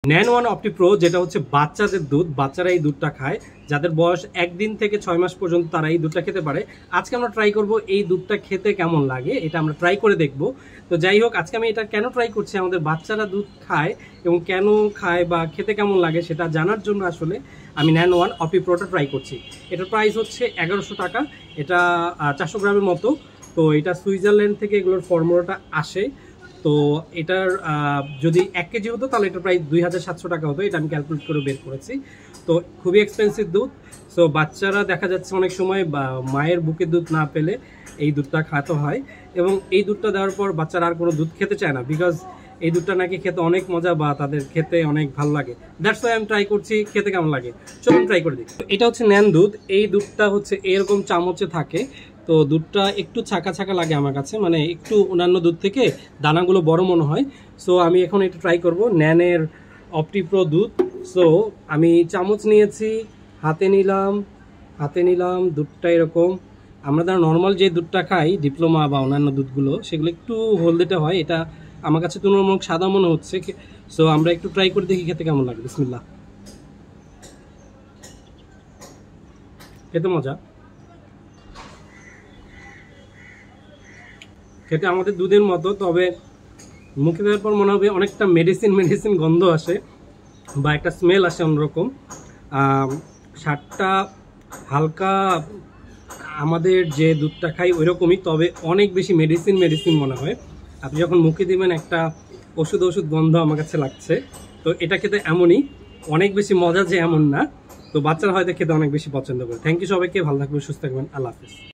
ন্যান-1 অপটি pro যেটা হচ্ছে বাচ্চাদের দুধ, বাচ্চারা এই দুধটা খায়, যাদের বয়স 1 দিন থেকে 6 মাস পর্যন্ত তারা এই দুধটা খেতে পারে। আজকে আমরা ট্রাই করব এই দুধটা খেতে কেমন লাগে, এটা আমরা ট্রাই করে দেখব। তো যাই হোক, আজকে আমি এটা কেন ট্রাই করছি, আমাদের বাচ্চারা দুধ খায় এবং কেন খায় বা খেতে কেমন লাগে সেটা জানার জন্য আসলে আমি ন্যান-1 অপটি প্রোটা ট্রাই করছি। এটার প্রাইস হচ্ছে 1100 টাকা, এটা 400 গ্রামের মতো। তো এটা সুইজারল্যান্ড থেকে এগুলোর ফর্মুলাটা আসে। তো এটার যদি 1 কেজি হতো তাহলে এটা প্রায় 2700 টাকা হতো, এটা আমি ক্যালকুলেট করে বের করেছি। তো খুবই এক্সপেন্সিভ দুধ। সো বাচ্চারা দেখা যাচ্ছে অনেক সময় মায়ের বুকের দুধ না পেলে এই দুধটা খাওয়াতে হয়, এবং এই দুধটা দেওয়ার পর বাচ্চারা আর কোনো দুধ খেতে চায় না, বিকজ এই দুধটা নাকি খেতে অনেক মজা বা তাদের খেতে অনেক ভালো লাগে। দ্যাটস ওয়াই আমি ট্রাই করছি খেতে কেমন লাগে। চলুন ট্রাই করে দেখি। এটা হচ্ছে ন্যান দুধ। এই দুধটা হচ্ছে এরকম চামচে থাকে, তো দুধটা একটু ছাকা ছাকা লাগে আমার কাছে, মানে একটু অন্যান্য দুধ থেকে দানাগুলো বড় মনে হয়। সো আমি এখন এটা ট্রাই করব ন্যানের অপটি প্রো দুধ। সো আমি চামচ নিয়েছি, হাতে নিলাম দুধটা এরকম। আমরা যারা নর্মাল যে দুধটা খাই, ডিপ্লোমা বা অন্যান্য দুধগুলো, সেগুলো একটু হলদেটে হয়, এটা আমার কাছে তুলনামূলক সাদা মনে হচ্ছে। সো আমরা একটু ট্রাই করে দেখি খেতে কেমন লাগে। বিসমিল্লাহ। খেতে মজা, খেতে আমাদের দুধের মতো, তবে মুখে দেওয়ার পর মনে হবে অনেকটা মেডিসিন গন্ধ আসে বা একটা স্মেল আসে অন্যরকম। স্বাদটা হালকা আমাদের যে দুধটা খাই ওই রকমই, তবে অনেক বেশি মেডিসিন মনে হয়। আপনি যখন মুখে দিবেন একটা ওষুধ গন্ধ আমার কাছে লাগছে। তো এটা খেতে এমনই, অনেক বেশি মজা যে এমন না। তো বাচ্চারা হয়তো খেতে অনেক বেশি পছন্দ করে। থ্যাংক ইউ সবাইকে, ভালো থাকবেন, সুস্থ থাকবেন, আল্লাহ হাফিজ।